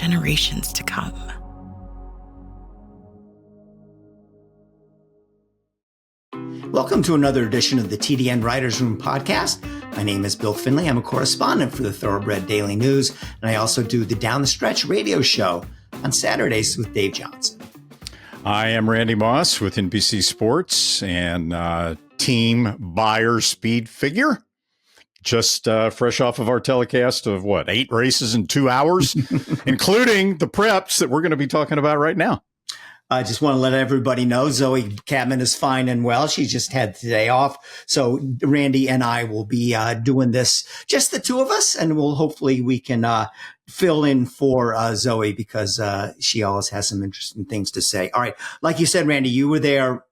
generations to come. Welcome to another edition of the TDN Writers Room podcast. My name is Bill Finley. I'm a correspondent for the Thoroughbred Daily News, and I also do the Down the Stretch radio show on Saturdays with Dave Johnson. I am Randy Moss with NBC Sports and Team Buyer Speed Figure. Just fresh off of our telecast of 8 races in 2 hours, including the preps that we're going to be talking about right now. I just want to let everybody know Zoe Cadman is fine and well. She just had today off. So Randy and I will be doing this, just the two of us, and hopefully we can fill in for Zoe because she always has some interesting things to say. All right. Like you said, Randy, you were there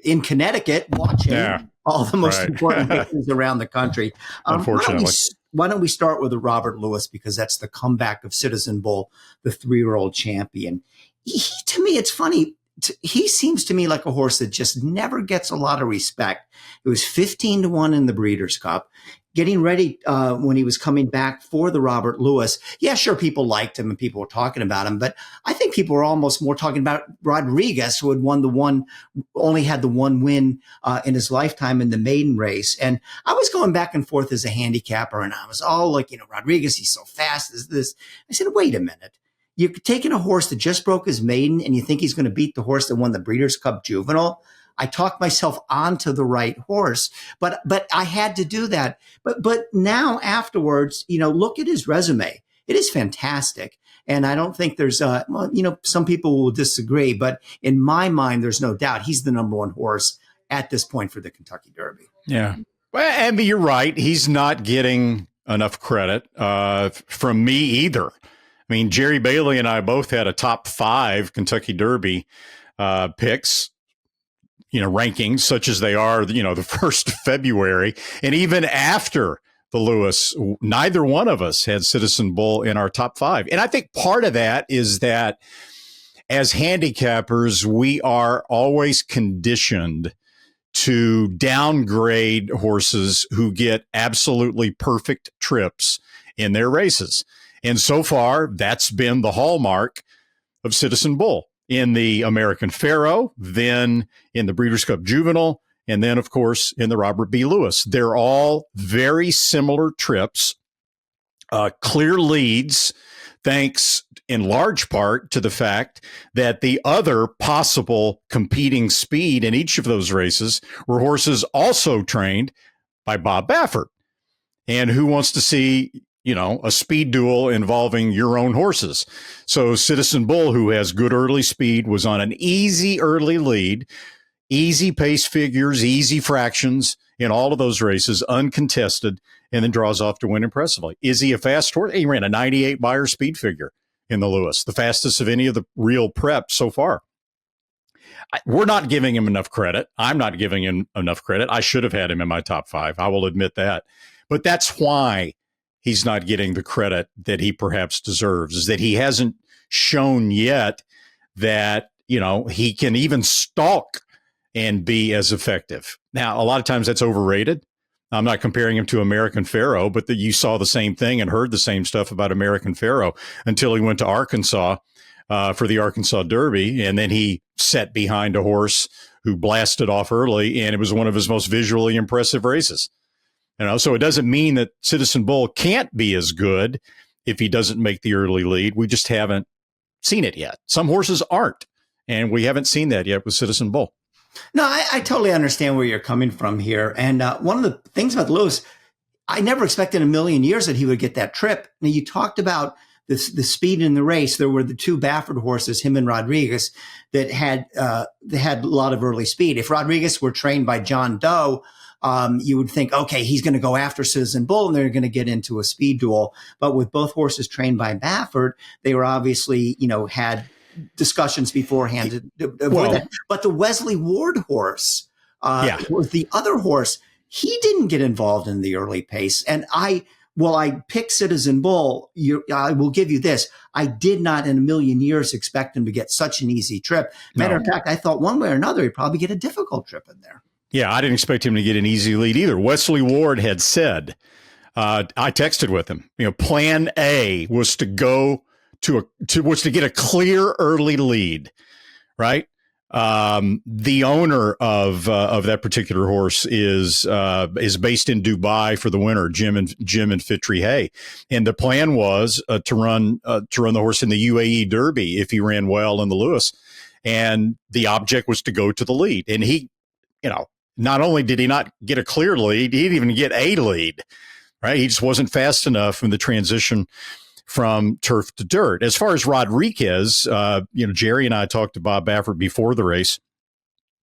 in Connecticut watching all the most important races around the country. Unfortunately. Why don't we start with the Robert Lewis, because that's the comeback of Citizen Bull, the 3-year-old champion. To me, it's funny. He seems to me like a horse that just never gets a lot of respect. It was 15-1 in the Breeders' Cup. Getting ready when he was coming back for the Robert Lewis. Yeah, sure, people liked him and people were talking about him, but I think people were almost more talking about Rodriguez, who had only had the one win in his lifetime in the maiden race. And I was going back and forth as a handicapper, and I was all like, Rodriguez, he's so fast. Is this? I said, wait a minute. You're taking a horse that just broke his maiden and you think he's going to beat the horse that won the Breeders' Cup Juvenile. I talked myself onto the right horse, but I had to do that. But now afterwards, look at his resume. It is fantastic. And I don't think there's, some people will disagree, but in my mind, there's no doubt he's the number one horse at this point for the Kentucky Derby. Yeah. Well, and you're right. He's not getting enough credit from me either. I mean, Jerry Bailey and I both had a top 5 Kentucky Derby picks, rankings such as they are, the 1st of February. And even after the Lewis, neither one of us had Citizen Bull in our top 5. And I think part of that is that as handicappers, we are always conditioned to downgrade horses who get absolutely perfect trips in their races. And so far, that's been the hallmark of Citizen Bull in the American Pharoah, then in the Breeders' Cup Juvenile, and then, of course, in the Robert B. Lewis. They're all very similar trips, clear leads, thanks in large part to the fact that the other possible competing speed in each of those races were horses also trained by Bob Baffert. And who wants to see a speed duel involving your own horses? So Citizen Bull, who has good early speed, was on an easy early lead, easy pace figures, easy fractions in all of those races, uncontested, and then draws off to win impressively. Is he a fast horse? He ran a 98 Beyer speed figure in the Lewis, the fastest of any of the real preps so far. We're not giving him enough credit. I'm not giving him enough credit. I should have had him in my top 5. I will admit that. But that's why he's not getting the credit that he perhaps deserves, is that he hasn't shown yet that, he can even stalk and be as effective. Now, a lot of times that's overrated. I'm not comparing him to American Pharoah, but that you saw the same thing and heard the same stuff about American Pharoah until he went to Arkansas for the Arkansas Derby. And then he sat behind a horse who blasted off early, and it was one of his most visually impressive races. So it doesn't mean that Citizen Bull can't be as good if he doesn't make the early lead. We just haven't seen it yet. Some horses aren't, and we haven't seen that yet with Citizen Bull. No, I totally understand where you're coming from here. And one of the things about Lewis, I never expected in a million years that he would get that trip. Now, you talked about the speed in the race. There were the 2 Baffert horses, him and Rodriguez, that had a lot of early speed. If Rodriguez were trained by John Doe, you would think, okay, he's going to go after Citizen Bull and they're going to get into a speed duel. But with both horses trained by Baffert, they were obviously, had discussions beforehand to avoid that. But the Wesley Ward horse was the other horse. He didn't get involved in the early pace. And I picked Citizen Bull. I will give you this. I did not in a million years expect him to get such an easy trip. Matter of fact, I thought one way or another, he'd probably get a difficult trip in there. Yeah, I didn't expect him to get an easy lead either. Wesley Ward had said, I texted with him, plan A was to go was to get a clear early lead, right? The owner of that particular horse is based in Dubai for the winter, Jim and Fitri Hay, and the plan was to run the horse in the UAE Derby if he ran well in the Lewis, and the object was to go to the lead. And he, not only did he not get a clear lead, he didn't even get a lead, right? He just wasn't fast enough in the transition from turf to dirt. As far as Rodriguez, Jerry and I talked to Bob Baffert before the race.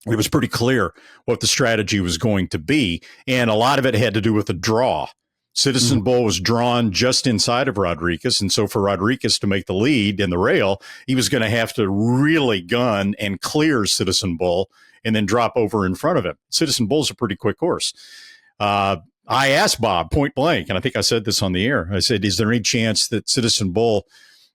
It was pretty clear what the strategy was going to be, and a lot of it had to do with the draw. Citizen Bull was drawn just inside of Rodriguez, and so for Rodriguez to make the lead in the rail, he was going to have to really gun and clear Citizen Bull and then drop over in front of him. Citizen Bull's a pretty quick horse. I asked Bob point blank, and I think I said this on the air. I said, is there any chance that Citizen Bull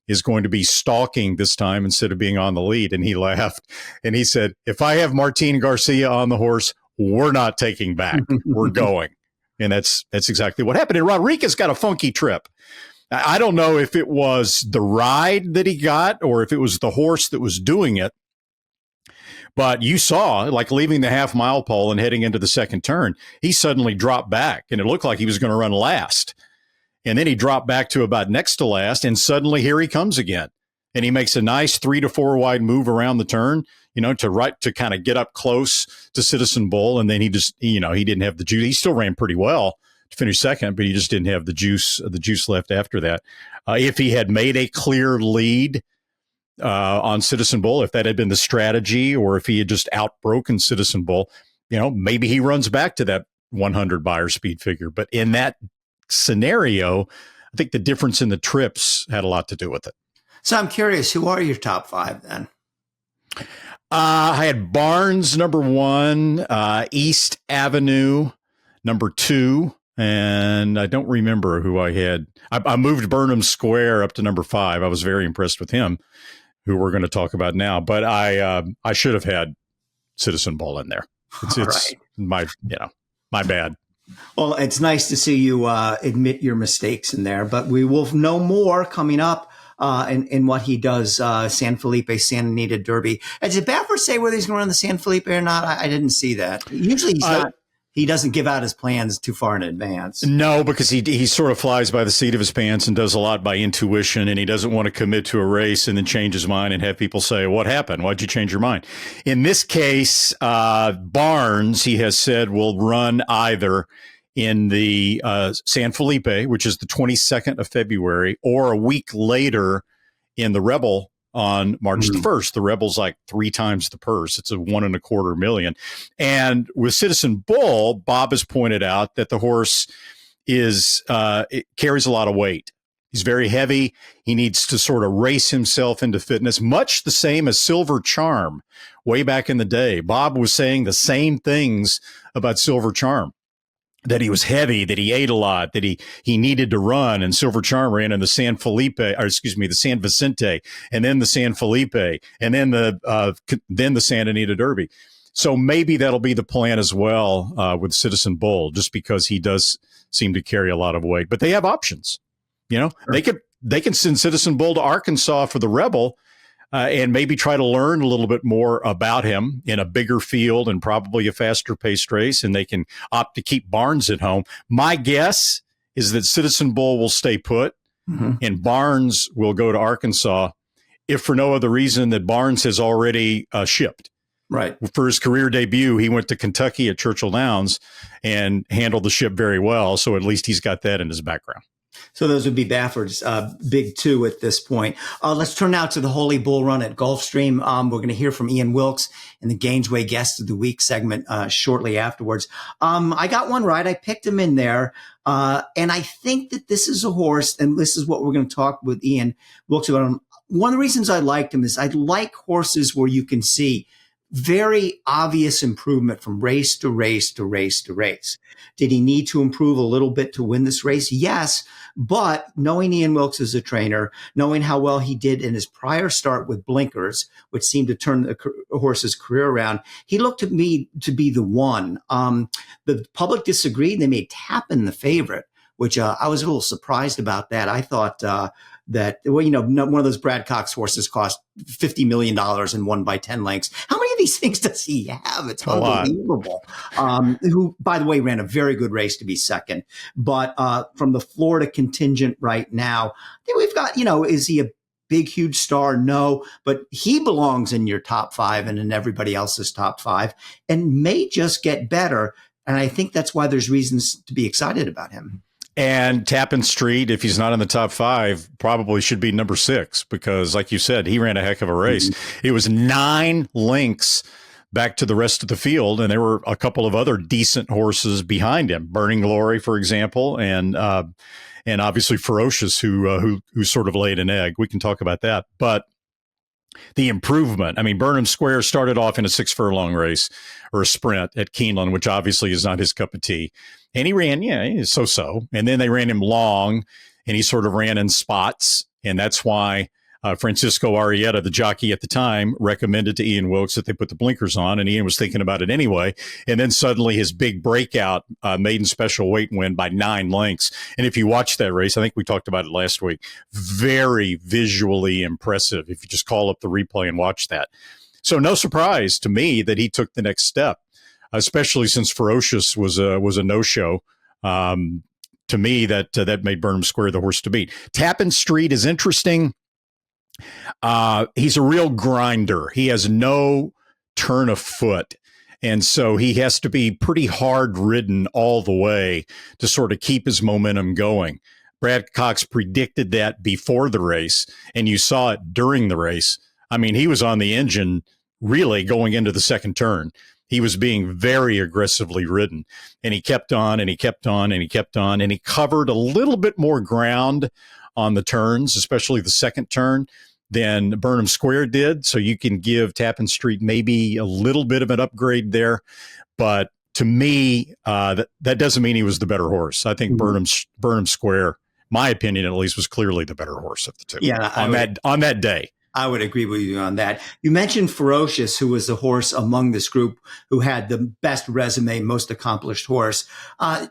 is going to be stalking this time instead of being on the lead? And he laughed, and he said, if I have Martin Garcia on the horse, we're not taking back. We're going. And that's exactly what happened. And Rodriguez got a funky trip. I don't know if it was the ride that he got or if it was the horse that was doing it. But you saw, like leaving the half-mile pole and heading into the second turn, he suddenly dropped back, and it looked like he was going to run last. And then he dropped back to about next to last, and suddenly here he comes again. And he makes a nice 3 to 4 wide move around the turn, to kind of get up close to Citizen Bull. And then he just, he didn't have the juice. He still ran pretty well to finish second, but he just didn't have the juice left after that. If he had made a clear lead on Citizen Bull, if that had been the strategy, or if he had just outbroken Citizen Bull, maybe he runs back to that 100 buyer speed figure. But in that scenario, I think the difference in the trips had a lot to do with it. So I'm curious, who are your top 5 then? I had Barnes number 1, East Avenue number 2, and I don't remember who I had. I moved Burnham Square up to number 5. I was very impressed with him, who we're going to talk about now. But I should have had Citizen Bull in there. It's right. My bad. Well, it's nice to see you admit your mistakes in there, but we will know more coming up in what he does, San Felipe, Santa Anita Derby. And did Baffert say whether he's going to run the San Felipe or not? I didn't see that. Usually he's not. He doesn't give out his plans too far in advance. No, because he sort of flies by the seat of his pants and does a lot by intuition, and he doesn't want to commit to a race and then change his mind and have people say, what happened? Why'd you change your mind? In this case, Barnes, he has said, will run either in the San Felipe, which is the 22nd of February, or a week later in the Rebel on March the 1st. The Rebel's like 3 times the purse. It's a $1.25 million. And with Citizen Bull, Bob has pointed out that the horse it carries a lot of weight. He's very heavy. He needs to sort of race himself into fitness, much the same as Silver Charm way back in the day. Bob was saying the same things about Silver Charm, that he was heavy, that he ate a lot, that he needed to run. And Silver Charm ran in the the San Vicente, and then the San Felipe, and then the Santa Anita Derby. So maybe that'll be the plan as well with Citizen Bull, just because he does seem to carry a lot of weight. But they have options. Sure. They can send Citizen Bull to Arkansas for the Rebel, and maybe try to learn a little bit more about him in a bigger field and probably a faster paced race, and they can opt to keep Barnes at home. My guess is that Citizen Bull will stay put, and Barnes will go to Arkansas, if for no other reason that Barnes has already shipped. Right. For his career debut, he went to Kentucky at Churchill Downs and handled the ship very well, so at least he's got that in his background. So those would be Baffert's big 2 at this point. Let's turn now to the Holy Bull Run at Gulfstream. We're going to hear from Ian Wilkes in the Gainesway Guest of the Week segment shortly afterwards. I got one right. I picked him in there. And I think that this is a horse, and this is what we're going to talk with Ian Wilkes about him. One of the reasons I liked him is I like horses where you can see very obvious improvement from race to race to race to race. Did he need to improve a little bit to win this race? Yes. But knowing Ian Wilkes as a trainer, knowing how well he did in his prior start with Blinkers, which seemed to turn the horse's career around, he looked to me to be the one. The public disagreed. They made Tappan the favorite. which I was a little surprised about that. I thought that, well, one of those Brad Cox horses cost $50 million and won by 10 lengths. How many of these things does he have? It's unbelievable. Who, by the way, ran a very good race to be second. But from the Florida contingent right now, I think we've got, is he a big, huge star? No, but he belongs in your top 5 and in everybody else's top 5 and may just get better. And I think that's why there's reasons to be excited about him. And Tappan Street, if he's not in the top 5, probably should be number 6 because, like you said, he ran a heck of a race. It was 9 lengths back to the rest of the field, and there were a couple of other decent horses behind him. Burning Glory, for example, and obviously Ferocious, who sort of laid an egg. We can talk about that, but the improvement. I mean, Burnham Square started off in a 6-furlong race or a sprint at Keeneland, which obviously is not his cup of tea. And he ran, so-so. And then they ran him long, and he sort of ran in spots. And that's why Francisco Arrieta, the jockey at the time, recommended to Ian Wilkes that they put the blinkers on. And Ian was thinking about it anyway. And then suddenly his big breakout maiden special weight win by 9 lengths. And if you watch that race, I think we talked about it last week, very visually impressive if you just call up the replay and watch that. So no surprise to me that he took the next step, especially since Ferocious was a no-show. To me, that made Burnham Square the horse to beat. Tappan Street is interesting. He's a real grinder. He has no turn of foot. And so he has to be pretty hard ridden all the way to sort of keep his momentum going. Brad Cox predicted that before the race, and you saw it during the race. I mean, he was on the engine really going into the second turn. He was being very aggressively ridden, and he kept on and he kept on and he kept on, and he covered a little bit more ground on the turns, especially the second turn, than Burnham Square did. So you can give Tappan Street maybe a little bit of an upgrade there. But to me, that doesn't mean he was the better horse. I think Burnham Square, my opinion at least, was clearly the better horse of the two. Yeah, on that day. I would agree with you on that. You mentioned Ferocious, who was the horse among this group who had the best resume, most accomplished horse.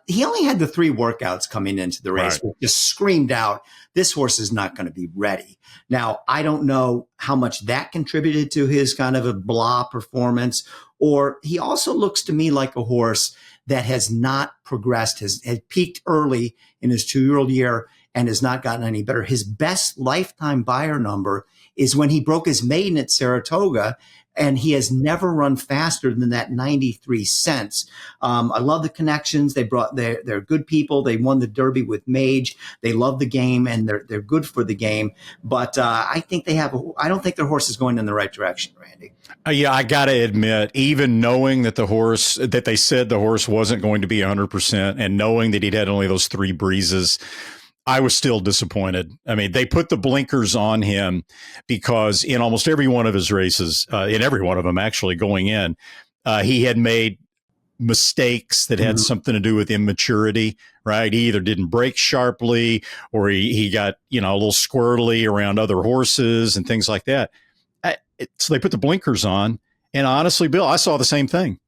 He only had the 3 workouts coming into the race, which just screamed out, this horse is not going to be ready. Now, I don't know how much that contributed to his kind of a blah performance, or he also looks to me like a horse that has not progressed, has peaked early in his 2-year-old year and has not gotten any better. His best lifetime buyer number is when he broke his maiden at Saratoga, and he has never run faster than that 93 cents. I love the connections. They're good people. They won the Derby with Mage. They love the game, and they're good for the game. But I think I don't think their horse is going in the right direction, Randy. Yeah, I got to admit, even knowing that they said the horse wasn't going to be 100%, and knowing that he'd had only those 3 breezes, I was still disappointed. I mean, they put the blinkers on him because in almost every one of his races, in every one of them actually going in, he had made mistakes that had something to do with immaturity, right? He either didn't break sharply or he got, a little squirrely around other horses and things like that. So they put the blinkers on. And honestly, Bill, I saw the same thing.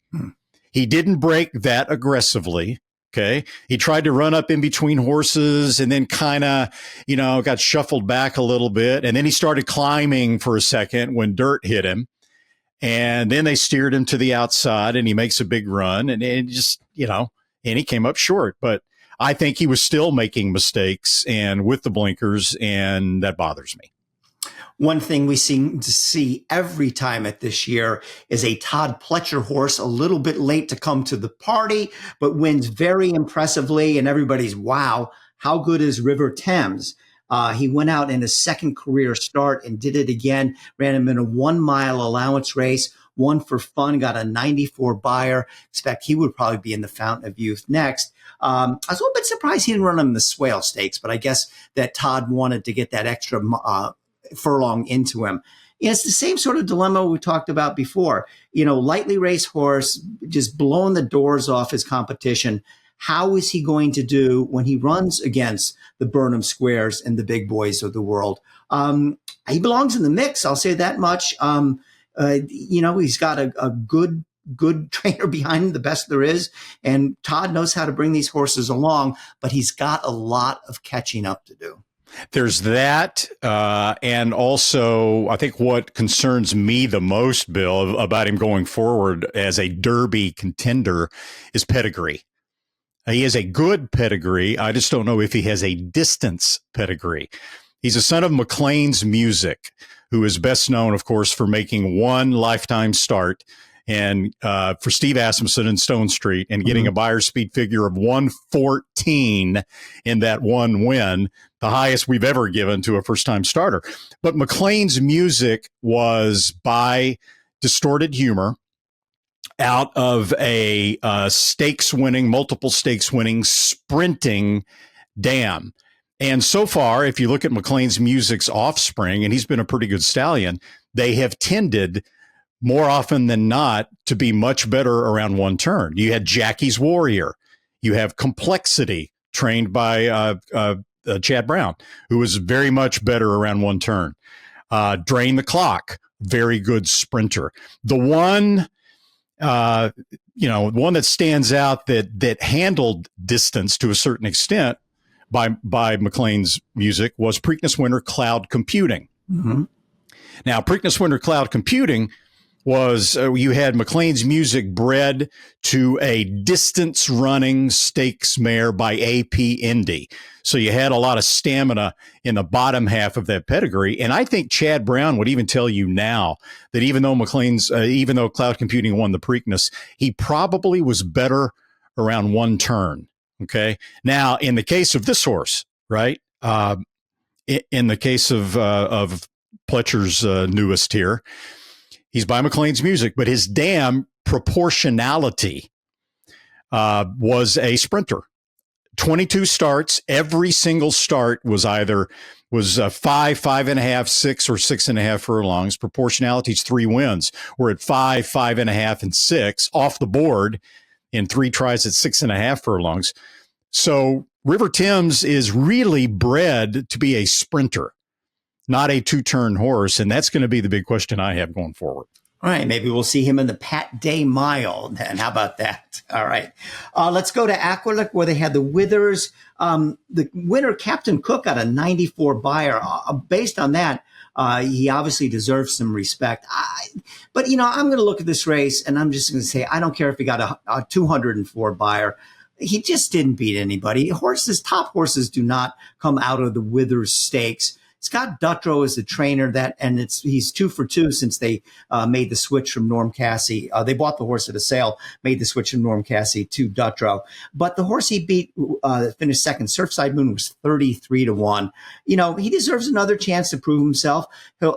He didn't break that aggressively. Okay. He tried to run up in between horses and then kind of, got shuffled back a little bit. And then he started climbing for a second when dirt hit him. And then they steered him to the outside and he makes a big run and it just, and he came up short. But I think he was still making mistakes and with the blinkers, and that bothers me. One thing we seem to see every time at this year is a Todd Pletcher horse, a little bit late to come to the party, but wins very impressively. And everybody's, wow, how good is River Thames? He went out in his second career start and did it again, ran him in a 1-mile allowance race, won for fun, got a 94 buyer. Expect he would probably be in the Fountain of Youth next. I was a little bit surprised he didn't run him in the Swale Stakes, but I guess that Todd wanted to get that extra furlong into him. It's the same sort of dilemma we talked about before. Lightly raced horse, just blowing the doors off his competition. How is he going to do when he runs against the Burnham Squares and the big boys of the world? He belongs in the mix. I'll say that much. He's got a good good trainer behind him, the best there is. And Todd knows how to bring these horses along, but he's got a lot of catching up to do. There's that. And also, I think what concerns me the most, Bill, about him going forward as a Derby contender is pedigree. He has a good pedigree. I just don't know if he has a distance pedigree. He's a son of McLean's Music, who is best known, of course, for making one lifetime start and for Steve Asmussen in Stone Street and getting a Beyer speed figure of 114 in that one win, the highest we've ever given to a first-time starter. But McLean's Music was by Distorted Humor out of a multiple stakes winning sprinting dam. And so far, if you look at McLean's Music's offspring, and he's been a pretty good stallion, they have tended more often than not to be much better around one turn. You had Jackie's Warrior. You have Complexity, trained by Chad Brown, who was very much better around one turn. Drain the Clock, very good sprinter. The one one that stands out that handled distance to a certain extent by McLean's Music was Preakness Winter Cloud Computing. Mm-hmm. Now, Preakness Winter Cloud Computing was you had McLean's Music bred to a distance running stakes mare by AP Indy. So you had a lot of stamina in the bottom half of that pedigree. And I think Chad Brown would even tell you now that even though Cloud Computing won the Preakness, he probably was better around one turn. Okay. Now, in the case of this horse, right? In the case of Pletcher's newest here, he's by McLean's Music, but his dam Proportionality was a sprinter. 22 starts. Every single start was either 5, 5.5, 6, or 6.5 furlongs. Proportionality's 3 wins. We're at 5, 5.5, and 6 off the board in 3 tries at 6.5 furlongs. So River Thames is really bred to be a sprinter, not a 2-turn horse. And that's going to be the big question I have going forward. All right, maybe we'll see him in the Pat Day Mile then. How about that? All right. Let's go to Aqueduct, where they had the Withers. The winner, Captain Cook, got a 94 Beyer. Based on that, he obviously deserves some respect. But I'm going to look at this race, and I'm just going to say, I don't care if he got a 204 Beyer. He just didn't beat anybody. Top horses do not come out of the Withers Stakes. Scott Dutrow is the trainer he's 2 for 2 since they made the switch from Norm Cassie. They bought the horse at a sale, made the switch from Norm Cassie to Dutrow. But the horse he beat, finished second, Surfside Moon, was 33-1. He deserves another chance to prove himself.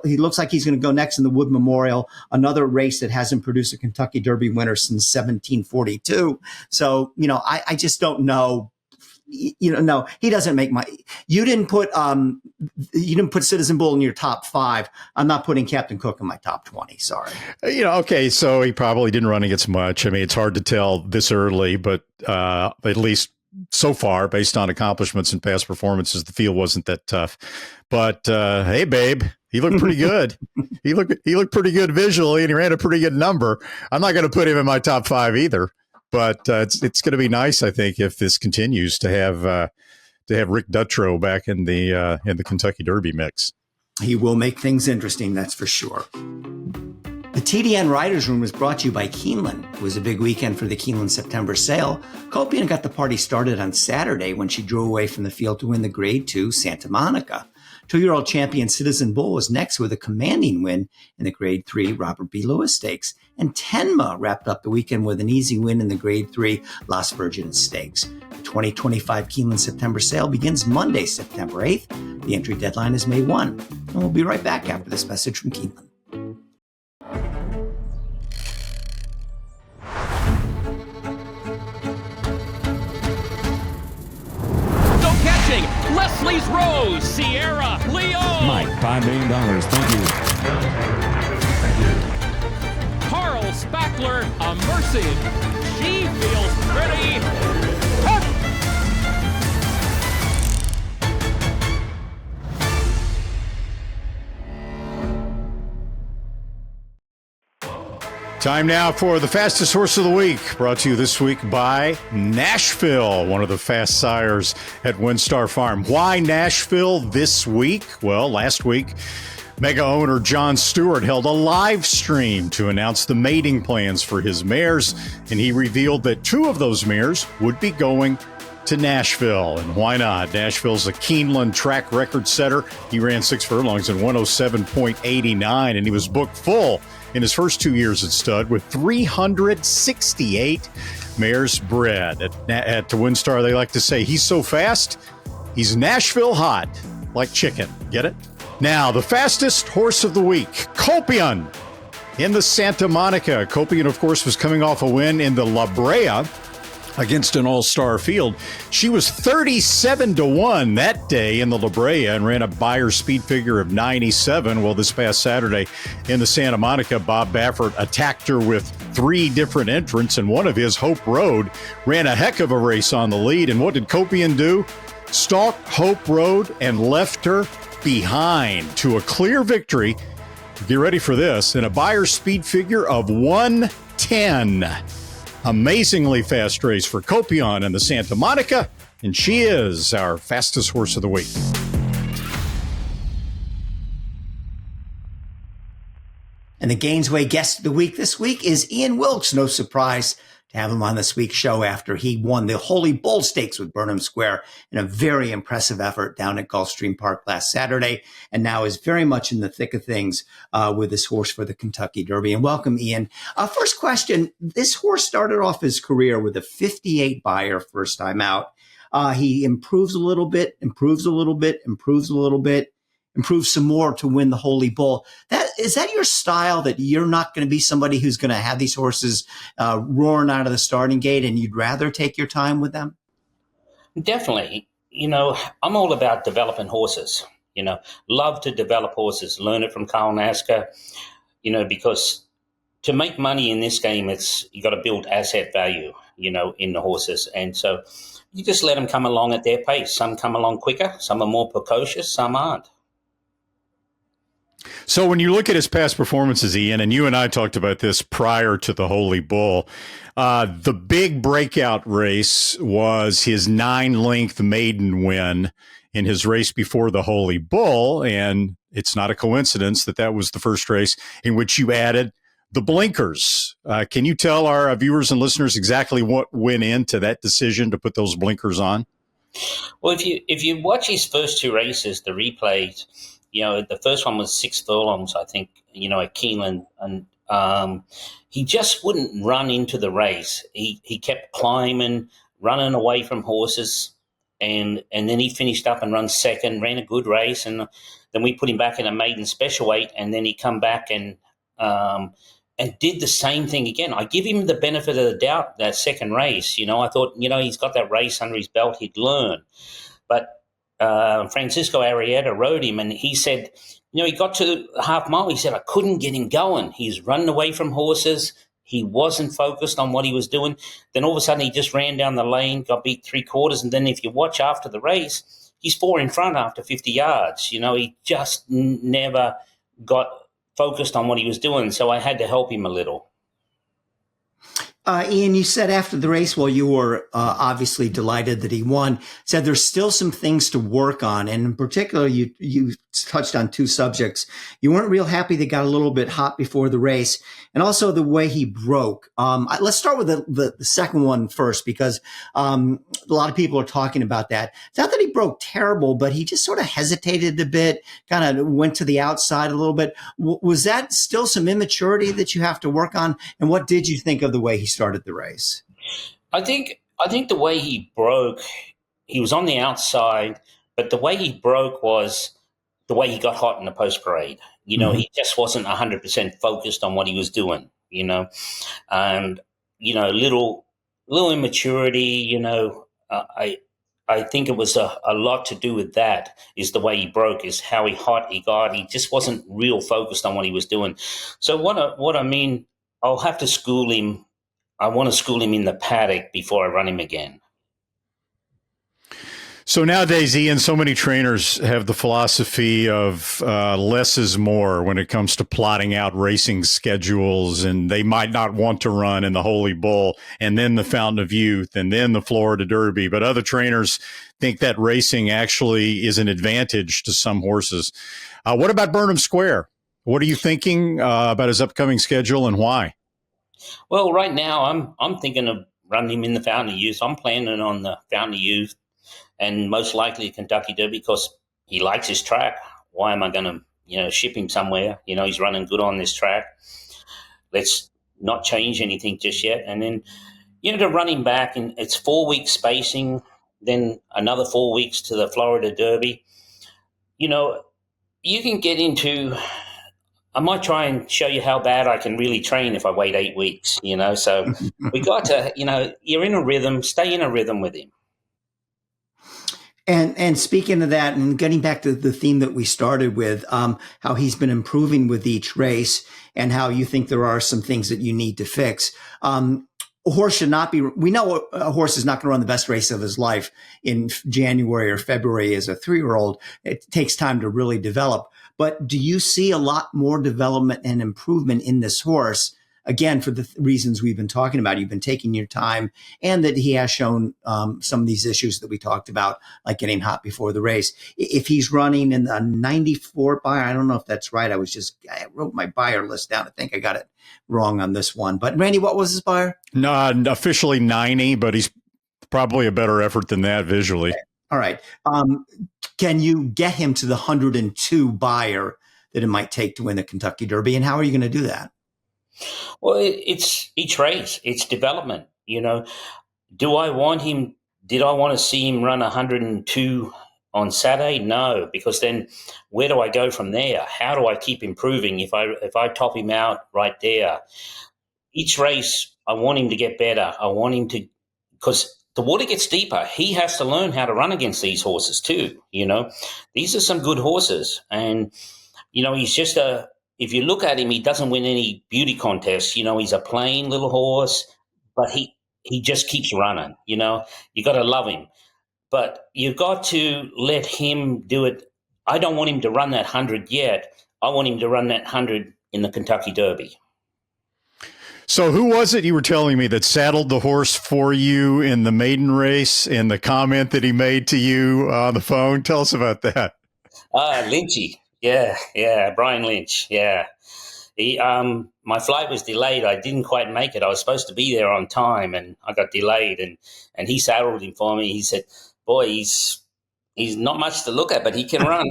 He looks like he's going to go next in the Wood Memorial, another race that hasn't produced a Kentucky Derby winner since 1742. So, I just don't know. No, he doesn't make you didn't put Citizen Bull in your top 5. I'm not putting Captain Cook in my top 20. Sorry. Okay. So he probably didn't run against much. I mean, it's hard to tell this early, but at least so far, based on accomplishments and past performances, the field wasn't that tough. But hey, babe, he looked pretty good. He looked pretty good visually, and he ran a pretty good number. I'm not going to put him in my top 5 either. But it's going to be nice, I think, if this continues to have Rick Dutrow back in the Kentucky Derby mix. He will make things interesting, that's for sure. The TDN Writers Room was brought to you by Keeneland. It was a big weekend for the Keeneland September sale. Copian got the party started on Saturday when she drove away from the field to win the Grade 2 Santa Monica. 2-year-old champion Citizen Bull was next with a commanding win in the Grade 3 Robert B. Lewis Stakes. And Tenma wrapped up the weekend with an easy win in the Grade 3 Las Virgenes Stakes. The 2025 Keeneland September sale begins Monday, September 8th. The entry deadline is May 1. And we'll be right back after this message from Keeneland. Leslie's Rose, Sierra, Leo. Mike, $5 million. Thank you. Carl Spackler, Immersive. She feels pretty. Hup! Time now for the fastest horse of the week, brought to you this week by Nashville, one of the fast sires at WinStar Farm. Why Nashville this week? Well, last week, mega owner John Stewart held a live stream to announce the mating plans for his mares, and he revealed that 2 of those mares would be going to Nashville. And why not? Nashville's a Keeneland track record setter. He ran 6 furlongs in 107.89, and he was booked full in his first 2 years at stud with 368 mares bred. At the WinStar, they like to say he's so fast, he's Nashville hot, like chicken. Get it? Now, the fastest horse of the week, Copion in the Santa Monica. Copion, of course, was coming off a win in the La Brea against an all-star field. She was 37-1 that day in the La Brea and ran a Beyer speed figure of 97. Well, this past Saturday in the Santa Monica, Bob Baffert attacked her with 3 different entrants, and one of his, Hope Road, ran a heck of a race on the lead. And what did Copion do? Stalked Hope Road and left her behind to a clear victory. Get ready for this. In a Beyer speed figure of 110. Amazingly fast race for Copion in the Santa Monica, and she is our fastest horse of the week. And the Gainesway guest of the week this week is Ian Wilkes. No surprise to have him on this week's show after he won the Holy Bull Stakes with Burnham Square in a very impressive effort down at Gulfstream Park last Saturday, and now is very much in the thick of things with this horse for the Kentucky Derby. And welcome, Ian. First question, this horse started off his career with a 58 Beyer first time out. He improves a little bit, improves a little bit, improves a little bit, improves some more to win the Holy Bull. Is that your style, that you're not going to be somebody who's going to have these horses roaring out of the starting gate and you'd rather take your time with them? Definitely. I'm all about developing horses, love to develop horses, learn it from Carl Nasker, because to make money in this game, you got to build asset value, in the horses. And so you just let them come along at their pace. Some come along quicker, some are more precocious, some aren't. So when you look at his past performances, Ian, and you and I talked about this prior to the Holy Bull, the big breakout race was his 9-length maiden win in his race before the Holy Bull. And it's not a coincidence that that was the first race in which you added the blinkers. Can you tell our viewers and listeners exactly what went into that decision to put those blinkers on? Well, if you watch his first 2 races, the replays, the first one was 6 furlongs, I think, at Keeneland, and he just wouldn't run into the race. He kept climbing, running away from horses, and then he finished up and run second, ran a good race, and then we put him back in a maiden special weight, and then he come back and did the same thing again. I give him the benefit of the doubt that second race. I thought, he's got that race under his belt, he'd learn. But Francisco Arrieta rode him, and he said, he got to the half mile. He said, I couldn't get him going. He's running away from horses. He wasn't focused on what he was doing. Then all of a sudden he just ran down the lane, got beat 3/4. And then if you watch after the race, he's 4 in front after 50 yards. He just never got focused on what he was doing. So I had to help him a little. Ian, you said after the race, well, you were obviously delighted that he won, said there's still some things to work on. And in particular, you touched on 2 subjects. You weren't real happy they got a little bit hot before the race, and also the way he broke. Let's start with the second one first, because a lot of people are talking about that. It's not that he broke terrible, but he just sort of hesitated a bit, kind of went to the outside a little bit. Was that still some immaturity that you have to work on? And what did you think of the way he started the race? I think the way he broke, he was on the outside, but the way he broke was the way he got hot in the post parade. He just wasn't 100% focused on what he was doing, and, little immaturity, I think it was a lot to do with that, is the way he broke, is how hot he got. He just wasn't real focused on what he was doing. So what I mean, I'll have to school him. I want to school him in the paddock before I run him again. So nowadays, Ian, so many trainers have the philosophy of less is more when it comes to plotting out racing schedules, and they might not want to run in the Holy Bull and then the Fountain of Youth and then the Florida Derby. But other trainers think that racing actually is an advantage to some horses. What about Burnham Square? What are you thinking about his upcoming schedule and why? Well, right now I'm thinking of running him in the Fountain of Youth. I'm planning on the Fountain of Youth and most likely a Kentucky Derby because he likes his track. Why am I going to, ship him somewhere? He's running good on this track. Let's not change anything just yet. And then, to run him back, and it's 4 weeks spacing, then another 4 weeks to the Florida Derby. You can get into, I might try and show you how bad I can really train if I wait 8 weeks, So we got to, you're in a rhythm, stay in a rhythm with him. And speaking of that, and getting back to the theme that we started with, how he's been improving with each race, and how you think there are some things that you need to fix. A horse should not be. We know a horse is not going to run the best race of his life in January or February as a 3-year-old. It takes time to really develop. But do you see a lot more development and improvement in this horse? Again, for the reasons we've been talking about, you've been taking your time, and that he has shown some of these issues that we talked about, like getting hot before the race. If he's running in the 94 buyer, I don't know if that's right. I wrote my buyer list down. I think I got it wrong on this one. But Randy, what was his buyer? No, officially 90, but he's probably a better effort than that visually. Okay. All right. Can you get him to the 102 buyer that it might take to win the Kentucky Derby? And how are you going to do that? Well, it's each race, it's development. Do I want him? Did I want to see him run 102 on Saturday? No, because then where do I go from there? How do I keep improving if I top him out right there? Each race, I want him to get better. I want him to, because the water gets deeper. He has to learn how to run against these horses too. These are some good horses, and he's just if you look at him, he doesn't win any beauty contests. He's a plain little horse, but he just keeps running. You got to love him. But you've got to let him do it. I don't want him to run that 100 yet. I want him to run that 100 in the Kentucky Derby. So who was it you were telling me that saddled the horse for you in the maiden race, and the comment that he made to you on the phone? Tell us about that. Lynchy. Yeah, Brian Lynch. Yeah, he. My flight was delayed. I didn't quite make it. I was supposed to be there on time, and I got delayed. And he saddled him for me. He said, "Boy, he's not much to look at, but he can run."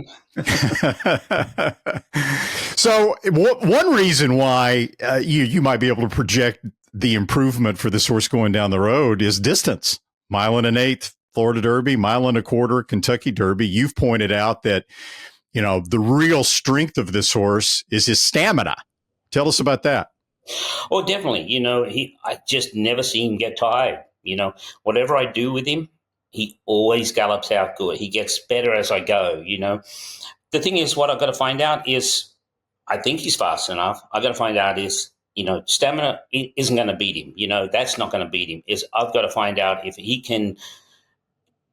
So one reason why you might be able to project the improvement for this horse going down the road is distance. 1 1/8 Florida Derby, 1 1/4 Kentucky Derby. You've pointed out that, the real strength of this horse is his stamina. Tell us about that. Oh, definitely. I just never see him get tired. Whatever I do with him, he always gallops out good. He gets better as I go. The thing is, what I've got to find out is, I think he's fast enough. I've got to find out is, stamina isn't going to beat him. That's not going to beat him. I've got to find out if he can.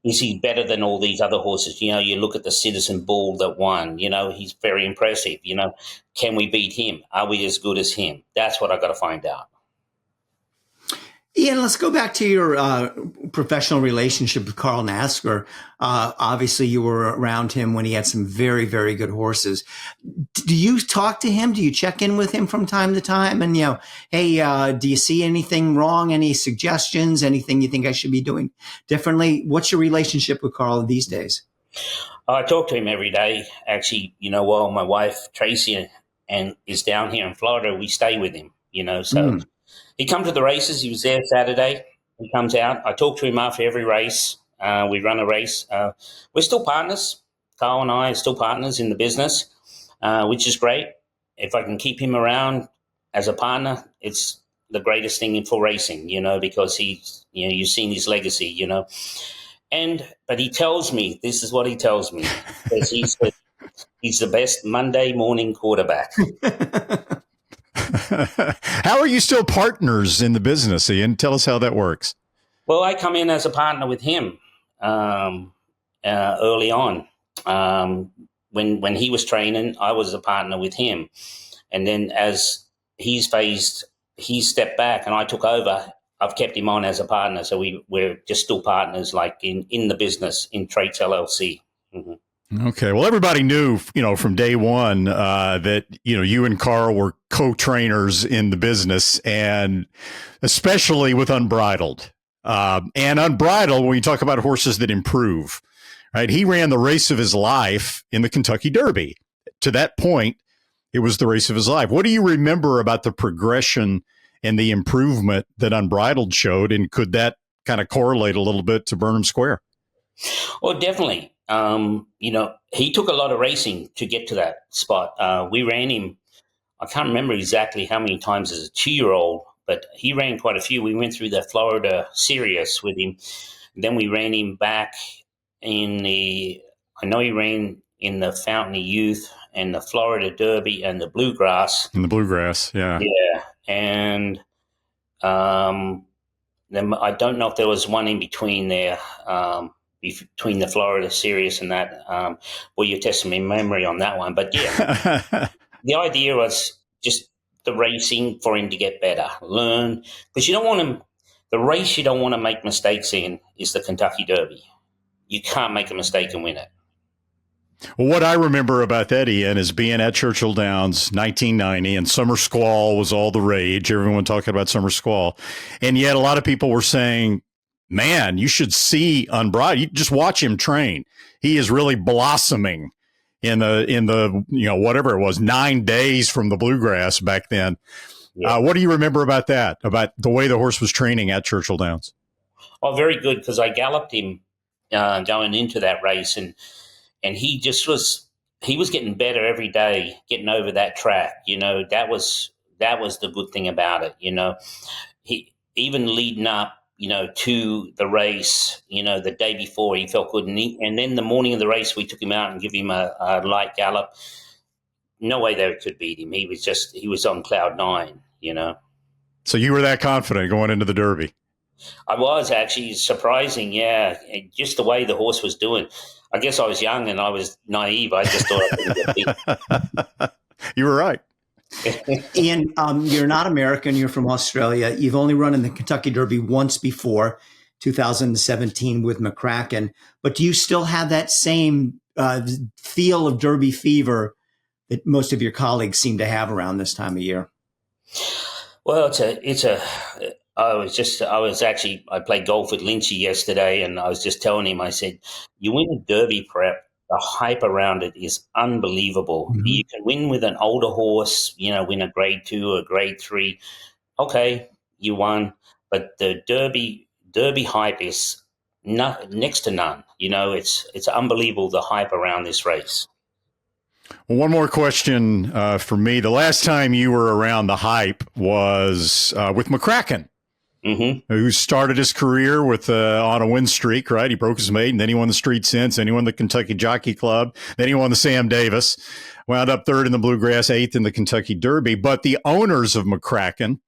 Is he better than all these other horses? You look at the Citizen Bull that won. He's very impressive. Can we beat him? Are we as good as him? That's what I've got to find out. Ian, let's go back to your professional relationship with Carl Nasker. Obviously, you were around him when he had some very, very good horses. Do you talk to him? Do you check in with him from time to time? And, hey, do you see anything wrong? Any suggestions? Anything you think I should be doing differently? What's your relationship with Carl these days? I talk to him every day. Actually, while my wife, Tracy, is down here in Florida, we stay with him, so... He comes to the races. He was there Saturday. He comes out. I talk to him after every race. We run a race. We're still partners. Carl and I are still partners in the business, which is great. If I can keep him around as a partner, it's the greatest thing for racing, because he's, you've seen his legacy, But he tells me, this is what he tells me, because he's the best Monday morning quarterback. How are you still partners in the business, Ian? Tell us how that works. Well, I come in as a partner with him. And early on. When he was training, I was a partner with him. And then as he stepped back and I took over, I've kept him on as a partner. So we're just still partners, like in the business, in Traits LLC. Mm-hmm. Okay. Well, everybody knew, from day one that, you and Carl were co-trainers in the business, and especially with Unbridled. And Unbridled, when you talk about horses that improve, right? He ran the race of his life in the Kentucky Derby. To that point, it was the race of his life. What do you remember about the progression and the improvement that Unbridled showed? And could that kind of correlate a little bit to Burnham Square? Well, definitely. He took a lot of racing to get to that spot. We ran him, I can't remember exactly how many times as a 2-year-old, but he ran quite a few. We went through the Florida Series with him. Then we ran him back I know he ran in the Fountain of Youth and the Florida Derby and the Bluegrass. In the Bluegrass, yeah. Yeah. And then I don't know if there was one in between there, between the Florida Series and that. Well, you're testing my memory on that one. But yeah, the idea was just the racing for him to get better, learn. Because you don't want him, the race you don't want to make mistakes in is the Kentucky Derby. You can't make a mistake and win it. Well, what I remember about that, Ian, is being at Churchill Downs 1990, and Summer Squall was all the rage. Everyone talking about Summer Squall. And yet a lot of people were saying, man, you should see Unbridled. You just watch him train. He is really blossoming in the whatever it was, 9 days from the Bluegrass back then. Yeah. What do you remember about that, about the way the horse was training at Churchill Downs? Oh, very good, because I galloped him going into that race, and he was getting better every day, getting over that track. That was the good thing about it. He even leading up, to the race, the day before, he felt good. And then the morning of the race, we took him out and give him a light gallop. No way they could beat him. He was on cloud 9, So you were that confident going into the Derby? I was actually. Surprising, yeah. Just the way the horse was doing. I guess I was young and I was naive. I just thought I couldn't get beat. You were right. Ian, you're not American. You're from Australia. You've only run in the Kentucky Derby once before, 2017 with McCracken. But do you still have that same feel of Derby fever that most of your colleagues seem to have around this time of year? Well, I played golf with Lynchy yesterday, and I was just telling him, I said, you win a Derby prep, the hype around it is unbelievable. Mm-hmm. You can win with an older horse, win a grade 2 or grade 3. Okay, you won. But the Derby hype is next to none. It's unbelievable, the hype around this race. Well, one more question for me. The last time you were around the hype was with McCracken. Mm-hmm. Who started his career with on a win streak, right? He broke his maiden, then he won the Street Sense, then he won the Kentucky Jockey Club, then he won the Sam Davis, wound up 3rd in the Bluegrass, 8th in the Kentucky Derby. But the owners of McCracken,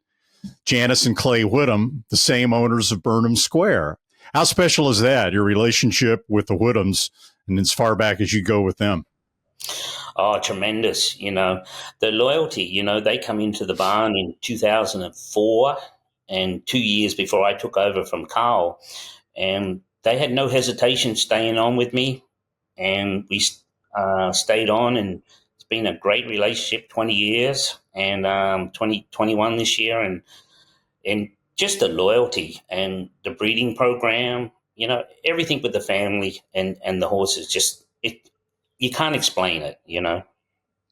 Janice and Clay Whittam, the same owners of Burnham Square. How special is that, your relationship with the Whittams, and as far back as you go with them? Oh, tremendous. The loyalty, they come into the barn in 2004. And 2 years before I took over from Carl, and they had no hesitation staying on with me, and we stayed on, and it's been a great relationship, 20 years, and 2021 this year, and just the loyalty and the breeding program, everything with the family and the horses, just you can't explain it,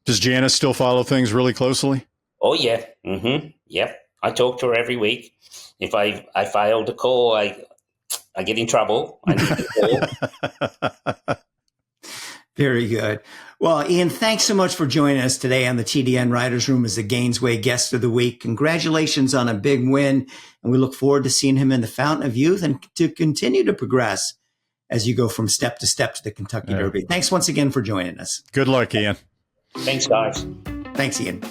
Does Janice still follow things really closely? Oh yeah, mm-hmm, yep. I talk to her every week. If I fail to call, I get in trouble. I need to call. Very good. Well, Ian, thanks so much for joining us today on the TDN Writers Room as the Gainesway Guest of the Week. Congratulations on a big win, and we look forward to seeing him in the Fountain of Youth and to continue to progress as you go from step to the Kentucky Derby. Thanks once again for joining us. Good luck, Ian. Thanks, guys. Thanks, Ian.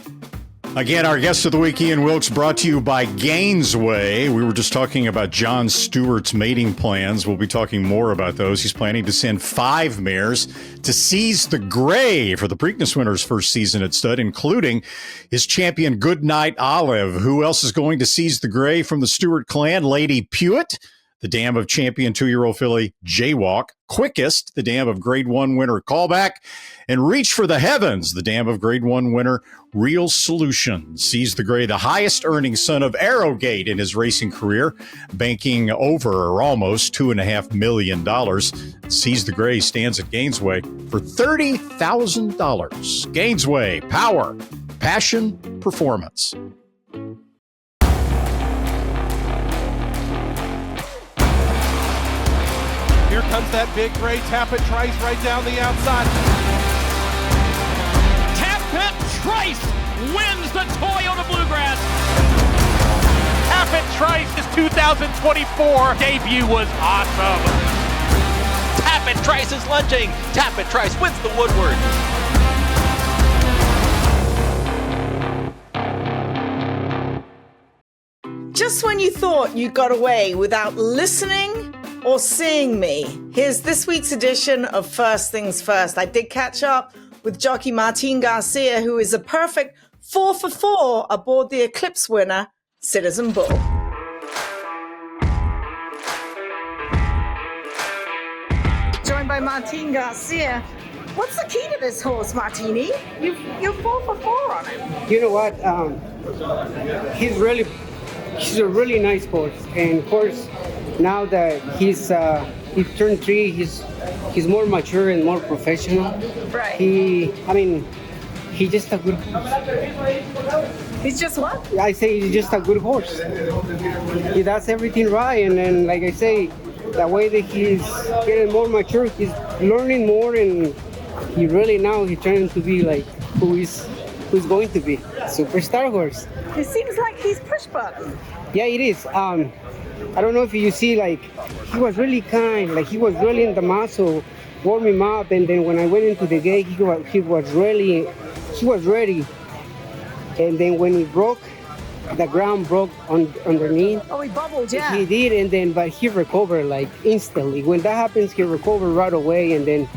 Again, our guest of the week, Ian Wilkes, brought to you by Gainesway. We were just talking about John Stewart's mating plans. We'll be talking more about those. He's planning to send 5 mares to Seize the Gray for the Preakness winner's first season at stud, including his champion Goodnight Olive. Who else is going to Seize the Gray from the Stewart clan? Lady Pewitt, the dam of champion 2-year-old filly Jaywalk. Quickest, the dam of Grade 1 winner Callback. And Reach for the Heavens, the dam of Grade 1 winner Real Solution. Seize the Gray, the highest earning son of Arrowgate in his racing career, banking over or almost $2.5 million. Seize the Gray stands at Gainesway for $30,000. Gainesway, power, passion, performance. Here comes that big gray Tappet Trice right down the outside. Tappet Trice wins the Toyota Bluegrass. Tappet Trice's 2024 debut was awesome. Tappet Trice is lunging. Tappet Trice wins the Woodward. Just when you thought you got away without listening or seeing me, here's this week's edition of First Things First. I did catch up with jockey Martin Garcia, who is a perfect 4 for 4 aboard the Eclipse winner, Citizen Bull. Joined by Martin Garcia. What's the key to this horse, Martini? You're 4 for 4 on him. You know what? He's a really nice horse, and of course, now that he's turned 3, he's more mature and more professional. Right. He's just a good horse. He's just what? I say he's just a good horse. He does everything right, and then, like I say, the way that he's getting more mature, he's learning more, and he's trying to be like who's going to be superstar horse. It seems like he's push button. Yeah, it is. I don't know if you see, like, he was really kind, like he was really in the muscle, warm him up, and then when I went into the gate, he was ready. And then when he broke, the ground broke underneath. Oh, he bubbled, yeah. He did, but he recovered like instantly. When that happens, he recovered right away, and then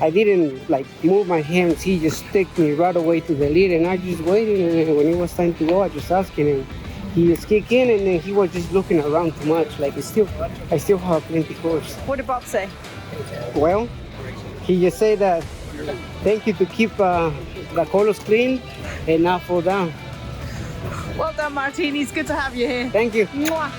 I didn't like move my hands. He just stick me right away to the lead, and I just waited, and when it was time to go, I just asking him. He just kicked in, and then he was just looking around too much. Like I still have plenty horse. What did Bob say? Well, he just said that thank you to keep the colors clean and not fall down. Well done, Martini. It's good to have you here. Thank you. Mwah.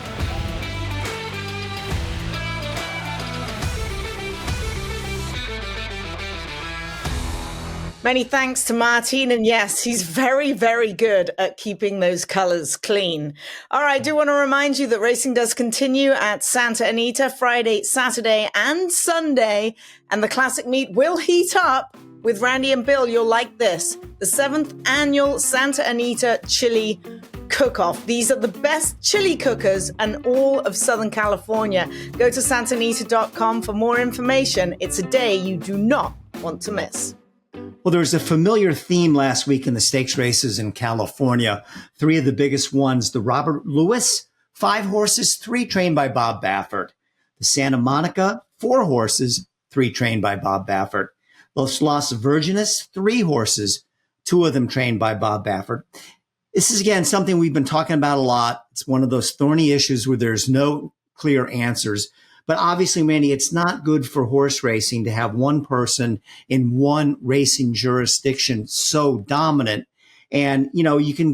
Many thanks to Martin, and yes, he's very, very good at keeping those colors clean. All right, I do want to remind you that racing does continue at Santa Anita Friday, Saturday, and Sunday, and the classic meet will heat up with Randy and Bill. You'll like this. The 7th annual Santa Anita Chili Cook-Off. These are the best chili cookers in all of Southern California. Go to santanita.com for more information. It's a day you do not want to miss. Well, there was a familiar theme last week in the stakes races in California. 3 of the biggest ones, the Robert Lewis, 5 horses, 3 trained by Bob Baffert. The Santa Monica, 4 horses, 3 trained by Bob Baffert. Los Virgenes, 3 horses, 2 of them trained by Bob Baffert. This is, again, something we've been talking about a lot. It's one of those thorny issues where there's no clear answers. But obviously, Randy, it's not good for horse racing to have one person in one racing jurisdiction so dominant. And, you know, you can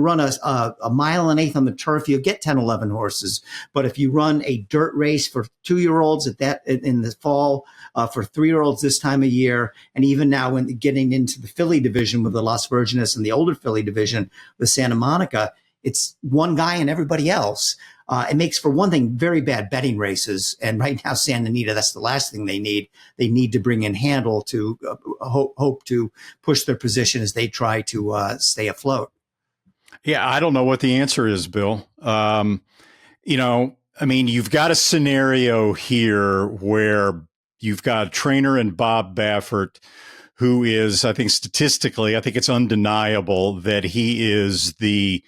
run a mile and 1/8 on the turf, you'll get 10, 11 horses. But if you run a dirt race for 2-year-olds in the fall, for 3-year-olds this time of year, and even now when getting into the filly division with the Las Virgenes and the older filly division with Santa Monica, it's one guy and everybody else. It makes, for one thing, very bad betting races. And right now, Santa Anita, that's the last thing they need. They need to bring in Handle to hope to push their position as they try to stay afloat. Yeah, I don't know what the answer is, Bill. You've got a scenario here where you've got a trainer in Bob Baffert who is, I think statistically, I think it's undeniable that he is the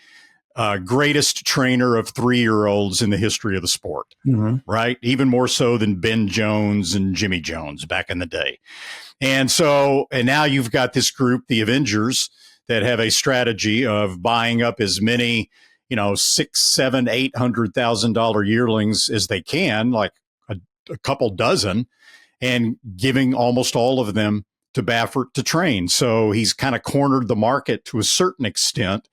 greatest trainer of 3-year-olds in the history of the sport, right? Even more so than Ben Jones and Jimmy Jones back in the day. And now you've got this group, the Avengers, that have a strategy of buying up as many, $600,000, $700,000, $800,000 yearlings as they can, like a couple dozen, and giving almost all of them to Baffert to train. So he's kind of cornered the market to a certain extent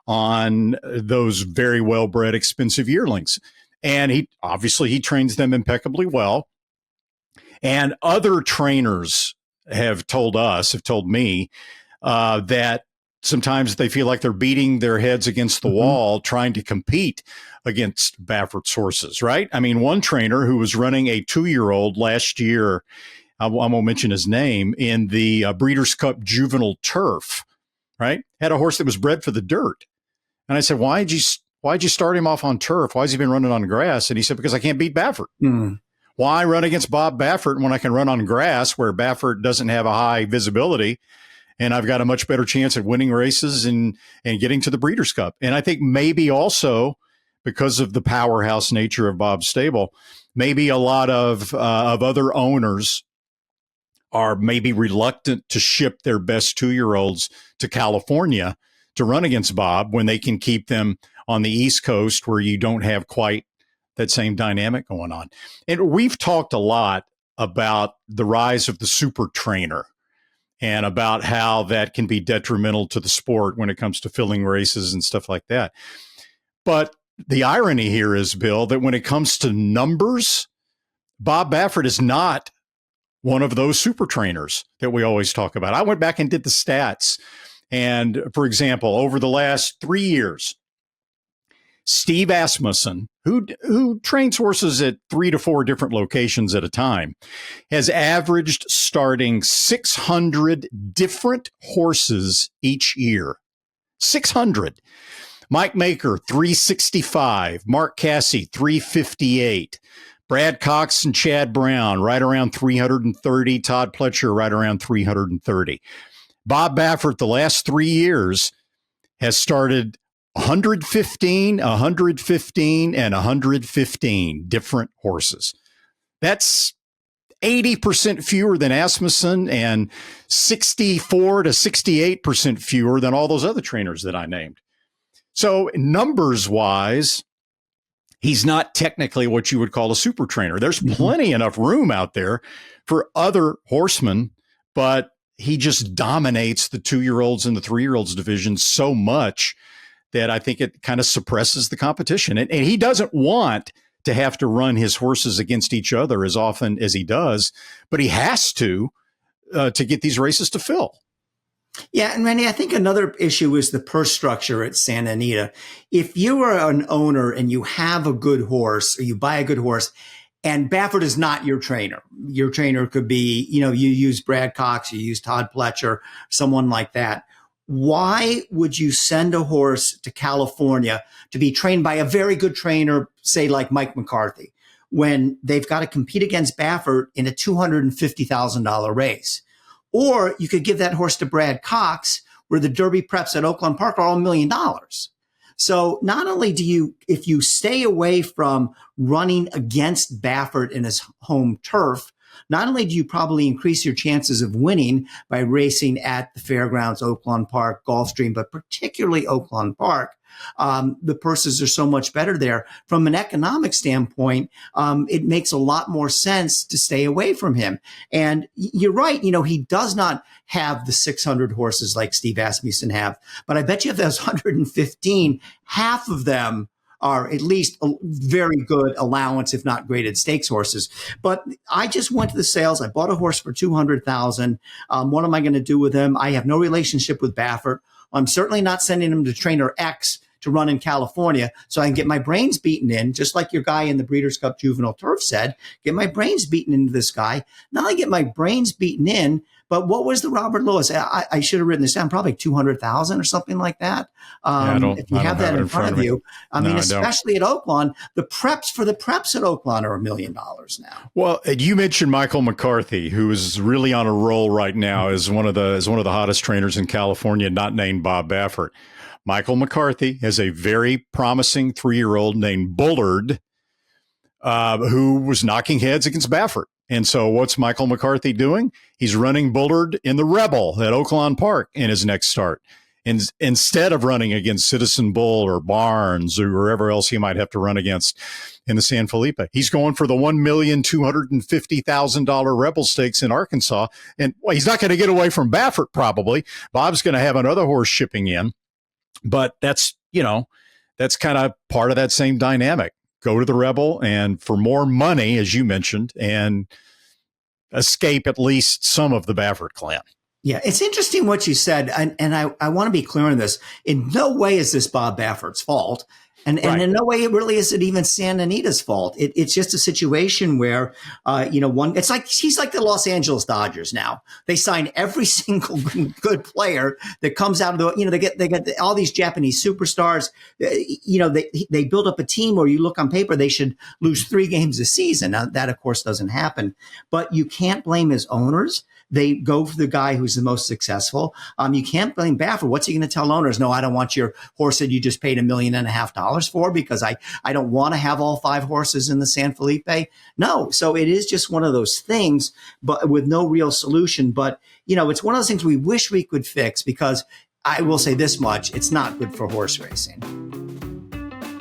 on those very well-bred, expensive yearlings. And he trains them impeccably well. And other trainers have told me that sometimes they feel like they're beating their heads against the wall trying to compete against Baffert's horses, right? I mean, one trainer who was running a 2-year-old last year, I won't mention his name, in the Breeders' Cup Juvenile Turf, right? Had a horse that was bred for the dirt. And I said, why'd you start him off on turf? Why has he been running on grass? And he said, because I can't beat Baffert. Why run against Bob Baffert when I can run on grass where Baffert doesn't have a high visibility? And I've got a much better chance at winning races and getting to the Breeders' Cup. And I think maybe also because of the powerhouse nature of Bob's stable, maybe a lot of other owners are maybe reluctant to ship their best 2-year-olds to California to run against Bob when they can keep them on the East Coast where you don't have quite that same dynamic going on. And we've talked a lot about the rise of the super trainer and about how that can be detrimental to the sport when it comes to filling races and stuff like that. But the irony here is, Bill, that when it comes to numbers, Bob Baffert is not one of those super trainers that we always talk about. I went back and did the stats. And for example, over the last 3 years, Steve Asmussen, who trains horses at 3 to 4 different locations at a time, has averaged starting 600 different horses each year. 600. Mike Maker, 365. Mark Casse, 358. Brad Cox and Chad Brown, right around 330. Todd Pletcher, right around 330. Bob Baffert, the last 3 years, has started 115, 115, and 115 different horses. That's 80% fewer than Asmussen and 64 to 68% fewer than all those other trainers that I named. So numbers-wise, he's not technically what you would call a super trainer. There's plenty enough room out there for other horsemen, but he just dominates the 2-year-olds and the 3-year-olds division so much that I think it kind of suppresses the competition. And he doesn't want to have to run his horses against each other as often as he does, but he has to get these races to fill. Yeah, and Randy, I think another issue is the purse structure at Santa Anita. If you are an owner and you have a good horse, or you buy a good horse, and Baffert is not your trainer could be, you use Brad Cox, you use Todd Pletcher, someone like that. Why would you send a horse to California to be trained by a very good trainer, say like Mike McCarthy, when they've got to compete against Baffert in a $250,000 race? Or you could give that horse to Brad Cox, where the Derby preps at Oakland Park are all $1 million. So not only if you stay away from running against Baffert in his home turf, not only do you probably increase your chances of winning by racing at the fairgrounds, Oakland Park, Gulfstream, but particularly Oakland Park, the purses are so much better there. From an economic standpoint, it makes a lot more sense to stay away from him. And you're right, he does not have the 600 horses like Steve Asmussen have, but I bet you of those 115, half of them are at least a very good allowance, if not graded stakes horses. But I just went to the sales. I bought a horse for $200,000. What am I going to do with him? I have no relationship with Baffert. I'm certainly not sending him to trainer X to run in California so I can get my brains beaten in, just like your guy in the Breeders' Cup Juvenile Turf said, get my brains beaten into this guy. Not only get my brains beaten in, but what was the Robert Lewis? I should have written this down, probably 200,000 or something like that. If you have that in front of you, I mean, especially at Oaklawn, the preps at Oaklawn are $1 million now. Well, you mentioned Michael McCarthy, who is really on a roll right now as one of the hottest trainers in California, not named Bob Baffert. Michael McCarthy has a very promising 3-year-old named Bullard, who was knocking heads against Baffert. And so what's Michael McCarthy doing? He's running Bullard in the Rebel at Oaklawn Park in his next start. And instead of running against Citizen Bull or Barnes or wherever else he might have to run against in the San Felipe, he's going for the $1,250,000 Rebel Stakes in Arkansas. And well, he's not going to get away from Baffert probably. Bob's going to have another horse shipping in. But that's kind of part of that same dynamic. Go to the Rebel and for more money, as you mentioned, and escape at least some of the Baffert clan. Yeah, it's interesting what you said, and I want to be clear on this. In no way is this Bob Baffert's fault. And in no way really is it even Santa Anita's fault. It's just a situation where, it's like he's like the Los Angeles Dodgers now. They sign every single good player that comes out of they get all these Japanese superstars. They build up a team where you look on paper, they should lose 3 games a season. Now, that, of course, doesn't happen. But you can't blame his owners. They go for the guy who's the most successful. You can't blame Baffert. What's he going to tell owners? No, I don't want your horse that you just paid $1.5 million for because I don't want to have all 5 horses in the San Felipe. No. So it is just one of those things, but with no real solution. But, it's one of those things we wish we could fix because I will say this much. It's not good for horse racing.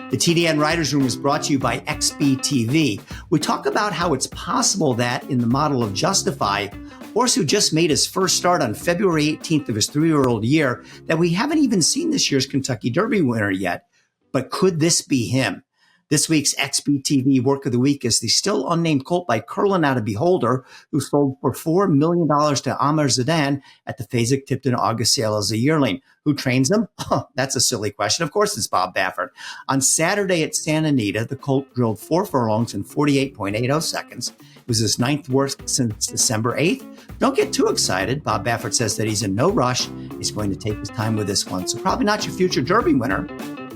The TDN Writers Room is brought to you by XBTV. We talk about how it's possible that in the model of Justify, horse who just made his first start on February 18th of his 3-year-old year, that we haven't even seen this year's Kentucky Derby winner yet. But could this be him? This week's XBTV Work of the Week is the still unnamed colt by Curlin out of Beholder, who sold for $4 million to Amr Zadan at the Fasig-Tipton August sale as a yearling. Who trains him? Oh, that's a silly question. Of course, it's Bob Baffert. On Saturday at Santa Anita, the colt drilled 4 furlongs in 48.80 seconds. It was his 9th worst since December 8th. Don't get too excited. Bob Baffert says that he's in no rush. He's going to take his time with this one. So probably not your future Derby winner.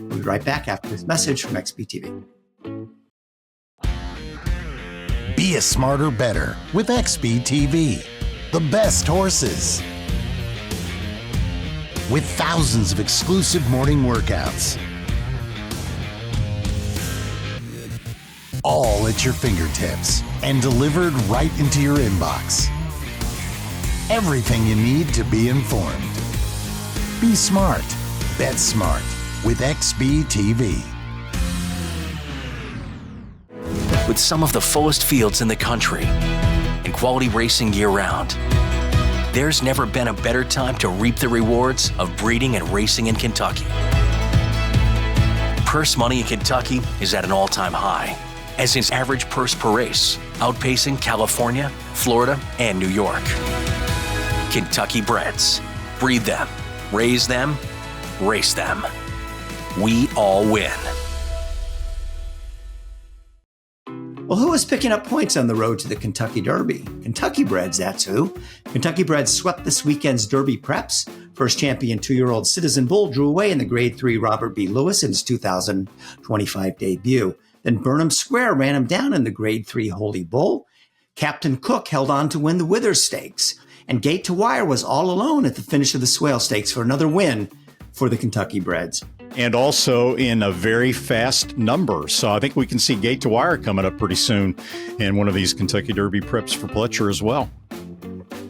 We'll be right back after this message from XBTV. Be a smarter, better with XBTV. The best horses. With thousands of exclusive morning workouts. All at your fingertips and delivered right into your inbox. Everything you need to be informed. Be smart. Bet smart with XBTV. With some of the fullest fields in the country and quality racing year-round, there's never been a better time to reap the rewards of breeding and racing in Kentucky. Purse money in Kentucky is at an all-time high, as is average purse per race, outpacing California, Florida, and New York. Kentucky breds. Breed them, raise them, race them. We all win. Well, who is picking up points on the road to the Kentucky Derby? Kentucky breds, that's who. Kentucky breds swept this weekend's Derby preps. First champion 2-year-old Citizen Bull drew away in the Grade 3 Robert B. Lewis in his 2025 debut. Then Burnham Square ran him down in the Grade 3 Holy Bull. Captain Cook held on to win the Withers Stakes. And Gate to Wire was all alone at the finish of the Swale Stakes for another win for the Kentucky breds. And also in a very fast number. So I think we can see Gate to Wire coming up pretty soon in one of these Kentucky Derby preps for Pletcher as well.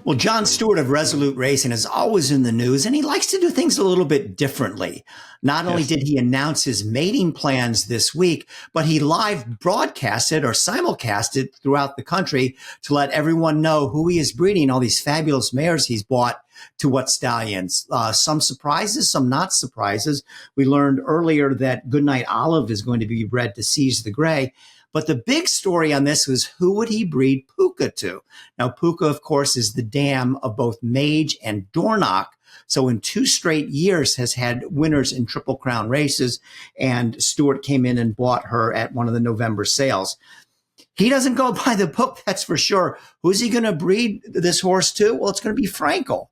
Well, John Stewart of Resolute Racing is always in the news, and he likes to do things a little bit differently. Not only did he announce his mating plans this week, but he live broadcasted or simulcasted throughout the country to let everyone know who he is breeding, all these fabulous mares he's bought to what stallions. Some surprises, some not surprises. We learned earlier that Goodnight Olive is going to be bred to Seize the Gray. But the big story on this was, who would he breed Puka to? Now, Puka, of course, is the dam of both Mage and Dornoch. So in 2 straight years has had winners in Triple Crown races, and Stewart came in and bought her at one of the November sales. He doesn't go by the book, that's for sure. Who's he going to breed this horse to? Well, it's going to be Frankel.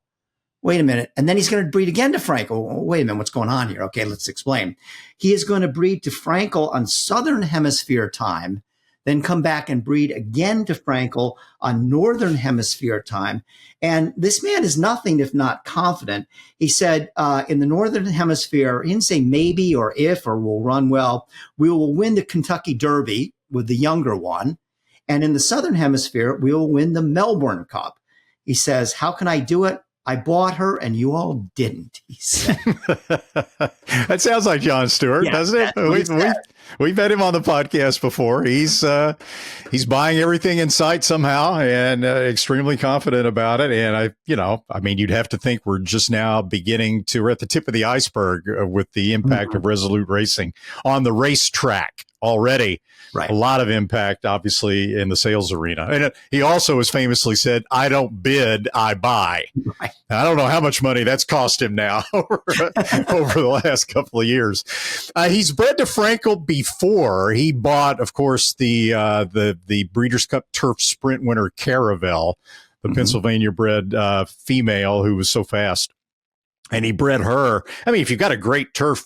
Wait a minute. And then he's going to breed again to Frankel. Wait a minute. What's going on here? Okay, let's explain. He is going to breed to Frankel on Southern Hemisphere time, then come back and breed again to Frankel on Northern Hemisphere time. And this man is nothing if not confident. He said in the Northern Hemisphere, he didn't say maybe or if or will run well, we will win the Kentucky Derby with the younger one. And in the Southern Hemisphere, we will win the Melbourne Cup. He says, how can I do it? I bought her and you all didn't, he said. That sounds like Jon Stewart, doesn't it? We've had him on the podcast before. He's buying everything in sight somehow and extremely confident about it. And you'd have to think we're just now we're at the tip of the iceberg with the impact of Resolute Racing on the racetrack already. Right. A lot of impact, obviously, in the sales arena. And he also has famously said, I don't bid, I buy. Right. I don't know how much money that's cost him now over the last couple of years. He's bred to Frankel before. He bought, of course, the Breeders' Cup Turf Sprint winner Caravel, the Pennsylvania bred female who was so fast. And he bred her. I mean, if you've got a great turf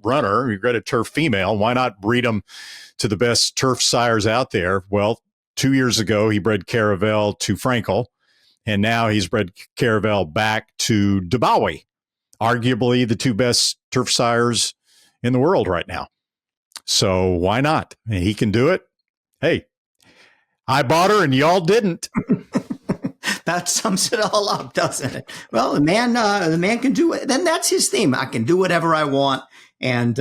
runner, you've got a turf female, why not breed them to the best turf sires out there? Well, 2 years ago, he bred Caravel to Frankel, and now he's bred Caravel back to DeBowie, arguably the 2 best turf sires in the world right now. So why not? I mean, he can do it. Hey, I bought her and y'all didn't. That sums it all up, doesn't it? Well, the man can do it. Then that's his theme. I can do whatever I want. And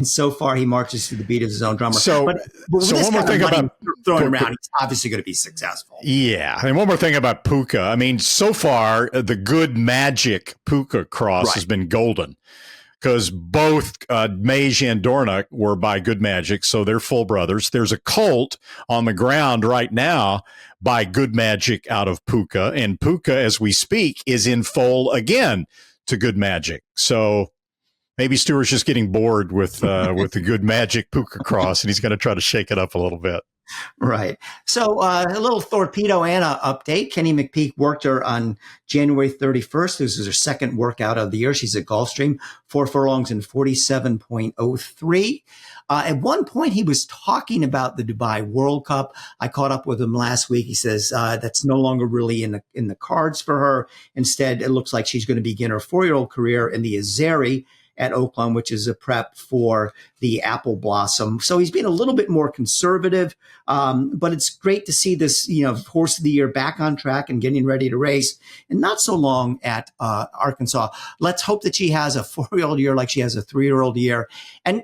so far he marches to the beat of his own drummer. So one more thing about throwing around, he's obviously going to be successful. Yeah. And one more thing about Puka. I mean, so far the Good Magic Puka cross has been golden, because both Mage and Dornoch were by Good Magic, so they're full brothers. There's a colt on the ground right now by Good Magic out of Puka, and Puka, as we speak, is in foal again to Good Magic. So maybe Stewart's just getting bored with the Good Magic Puka cross, and he's going to try to shake it up a little bit. Right. So a little Thorpedo Anna update. Kenny McPeak worked her on January 31st. This is her second workout of the year. She's at Gulfstream, 4 furlongs and 47.03. At one point, he was talking about the Dubai World Cup. I caught up with him last week. He says that's no longer really in the cards for her. Instead, it looks like she's going to begin her 4-year-old career in the Azeri at Oakland, which is a prep for the Apple Blossom. So he's been a little bit more conservative, but it's great to see this, horse of the year back on track and getting ready to race, and not so long at Arkansas. Let's hope that she has a 4-year-old year like she has a 3-year-old year. And,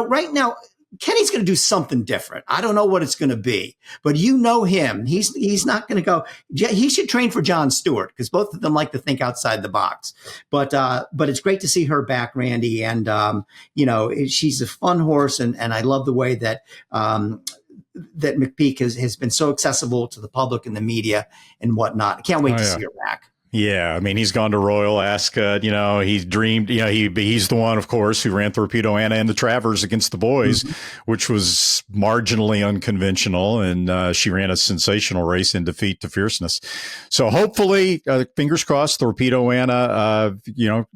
right now, Kenny's going to do something different. I don't know what it's going to be, but him. He's not going to go. He should train for Jon Stewart, because both of them like to think outside the box. But it's great to see her back, Randy. And, she's a fun horse. And I love the way that McPeak has been so accessible to the public and the media and whatnot. I can't wait to see her back. Yeah, I mean, he's gone to Royal Ascot. He's dreamed. He's the one, of course, who ran Thorpedo Anna and the Travers against the boys, which was marginally unconventional, and she ran a sensational race in defeat to Fierceness. So hopefully, fingers crossed, Thorpedo Anna,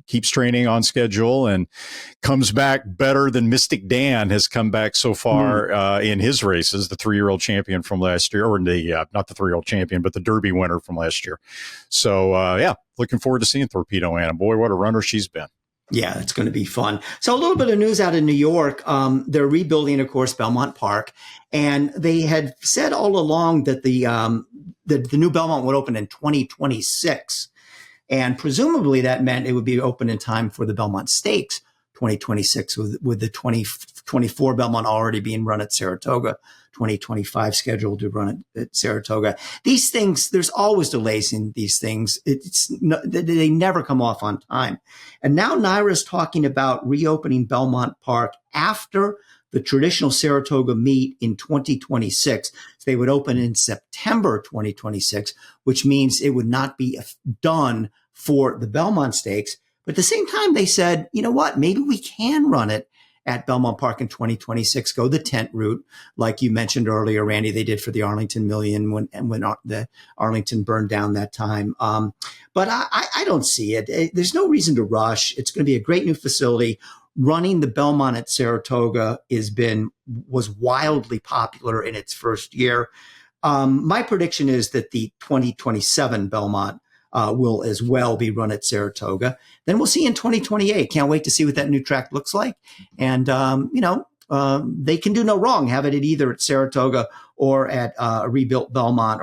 keeps training on schedule and comes back better than Mystic Dan has come back so far in his races. The 3-year-old champion from last year, or not the 3-year-old champion, but the Derby winner from last year. So. Looking forward to seeing Thorpedo Anna. Boy, what a runner she's been. Yeah, it's going to be fun. So a little bit of news out of New York. They're rebuilding, of course, Belmont Park. And they had said all along that the new Belmont would open in 2026. And presumably that meant it would be open in time for the Belmont Stakes 2026, with the 2024 Belmont already being run at Saratoga, 2025 scheduled to run at Saratoga. These things, there's always delays in these things. They never come off on time. And now NYRA's talking about reopening Belmont Park after the traditional Saratoga meet in 2026. So they would open in September 2026, which means it would not be done for the Belmont Stakes. But at the same time, they said, you know what, maybe we can run it at Belmont Park in 2026, go the tent route, like you mentioned earlier, Randy, they did for the Arlington Million when the Arlington burned down that time. But I don't see it. There's no reason to rush. It's going to be a great new facility. Running the Belmont at Saratoga was wildly popular in its first year. My prediction is that the 2027 Belmont will as well be run at Saratoga. Then we'll see in 2028. Can't wait to see what that new track looks like. And, they can do no wrong, have it at either at Saratoga or at a rebuilt Belmont.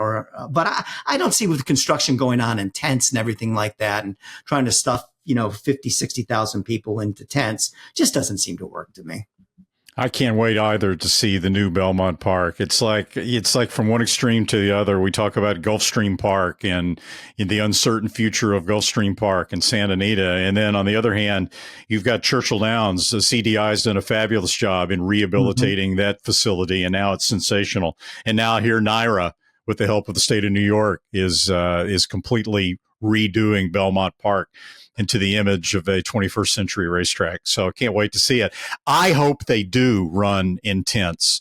But I don't see with the construction going on in tents and everything like that and trying to stuff, 50, 60,000 people into tents, just doesn't seem to work to me. I can't wait either to see the new Belmont Park. It's like from one extreme to the other. We talk about Gulfstream Park and the uncertain future of Gulfstream Park and Santa Anita. And then on the other hand, you've got Churchill Downs. The CDI's done a fabulous job in rehabilitating that facility, and now it's sensational. And now here NYRA, with the help of the state of New York, is completely redoing Belmont Park into the image of a 21st century racetrack. So I can't wait to see it. I hope they do run in tents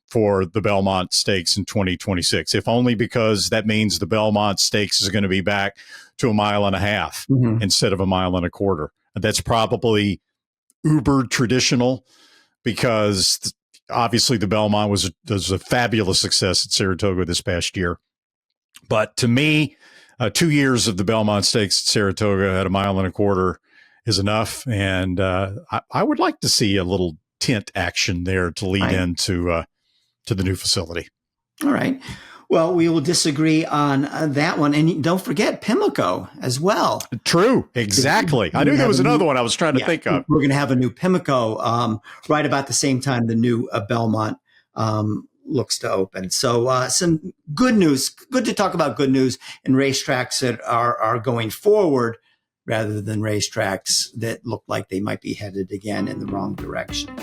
for the Belmont Stakes in 2026, if only because that means the Belmont Stakes is going to be back to 1.5 miles instead of 1.25 miles. That's probably uber traditional because obviously the Belmont was a fabulous success at Saratoga this past year. But to me, 2 years of the Belmont Stakes at Saratoga at 1.25 miles is enough. And I would like to see a little tent action there to lead into to the new facility. All right. Well, we will disagree on that one. And don't forget Pimlico as well. True. Exactly. I knew there was another one I was trying to think of. We're going to have a new Pimlico right about the same time the new Belmont looks to open. So some good news. Good to talk about good news and racetracks that are going forward rather than racetracks that look like they might be headed again in the wrong direction.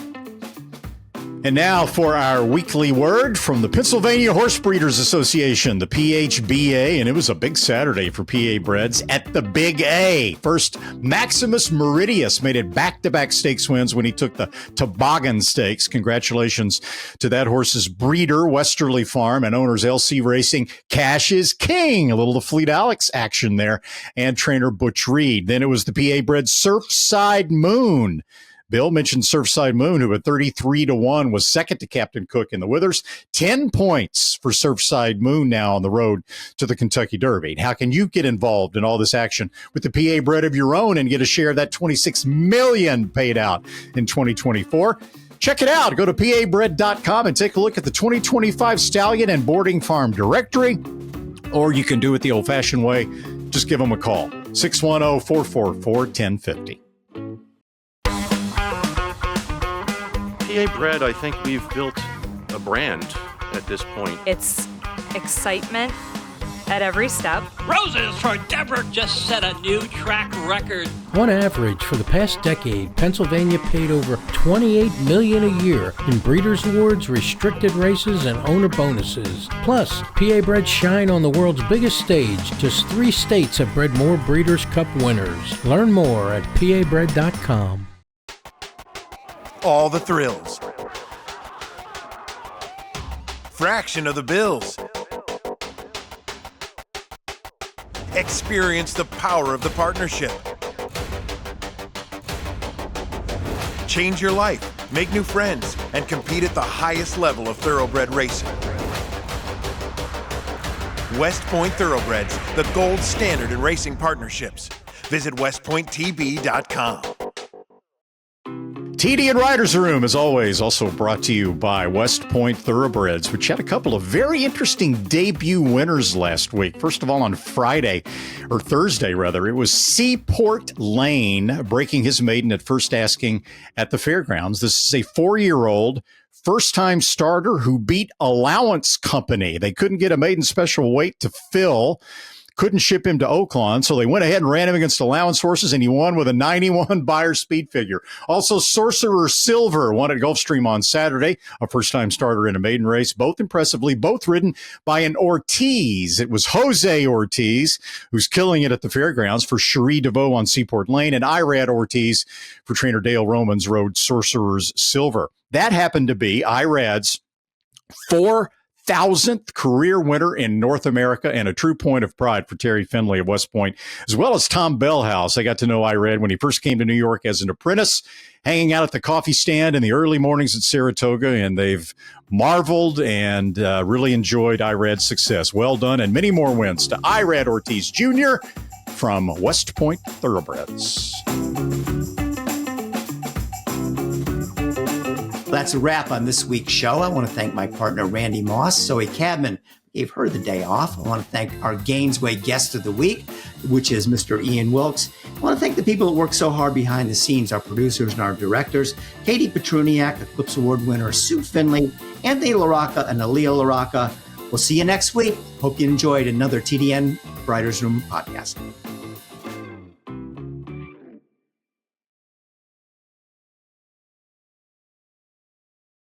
And now for our weekly word from the Pennsylvania Horse Breeders Association, the PHBA, and it was a big Saturday for PA breds at the Big A. First, Maximus Meridius made it back-to-back stakes wins when he took the Toboggan Stakes. Congratulations to that horse's breeder, Westerly Farm, and owners LC Racing. Cash is King, a little of Fleet Alex action there, and trainer Butch Reed. Then it was the PA bred Surfside Moon. Bill mentioned Surfside Moon, who at 33-1 was second to Captain Cook in the Withers. 10 points for Surfside Moon now on the road to the Kentucky Derby. How can you get involved in all this action with the PA bred of your own and get a share of that $26 million paid out in 2024? Check it out. Go to pabred.com and take a look at the 2025 Stallion and Boarding Farm Directory. Or you can do it the old-fashioned way. Just give them a call, 610-444-1050. PA Bred, I think we've built a brand at this point. It's excitement at every step. Roses for Deborah just set a new track record. On average, for the past decade, Pennsylvania paid over $28 million a year in Breeders' Awards, restricted races, and owner bonuses. Plus, PA Bred shine on the world's biggest stage. Just 3 states have bred more Breeders' Cup winners. Learn more at pabred.com. All the thrills. Fraction of the bills. Experience the power of the partnership. Change your life, make new friends, and compete at the highest level of thoroughbred racing. West Point Thoroughbreds, the gold standard in racing partnerships. Visit westpointtb.com. TDN Writers Room, as always, also brought to you by West Point Thoroughbreds, which had a couple of very interesting debut winners last week. First of all, on Thursday, it was Seaport Lane breaking his maiden at first asking at the fairgrounds. This is a 4-year-old first-time starter who beat Allowance Company. They couldn't get a maiden special weight to fill. couldn't ship him to Oaklawn, so they went ahead and ran him against allowance horses, and he won with a 91 Beyer speed figure. Also, Sorcerer Silver won at Gulfstream on Saturday, a first-time starter in a maiden race, both impressively, both ridden by an Ortiz. It was Jose Ortiz, who's killing it at the fairgrounds for Cherie DeVoe on Seaport Lane, and Irad Ortiz for trainer Dale Romans rode Sorcerer's Silver. That happened to be Irad's 4,000th career winner in North America and a true point of pride for Terry Finley of West Point, as well as Tom Bellhouse. I got to know Irad when he first came to New York as an apprentice, hanging out at the coffee stand in the early mornings at Saratoga, and they've marveled and really enjoyed Irad's success. Well done, and many more wins to Irad Ortiz Jr. from West Point Thoroughbreds. That's a wrap on this week's show. I want to thank my partner, Randy Moss. Zoe Cadman gave her the day off. I want to thank our Gainesway guest of the week, which is Mr. Ian Wilkes. I want to thank the people that work so hard behind the scenes, our producers and our directors, Katie Petruniak, Eclipse Award winner Sue Finley, Anthony LaRocca, and Aaliyah LaRocca. We'll see you next week. Hope you enjoyed another TDN Writers Room podcast.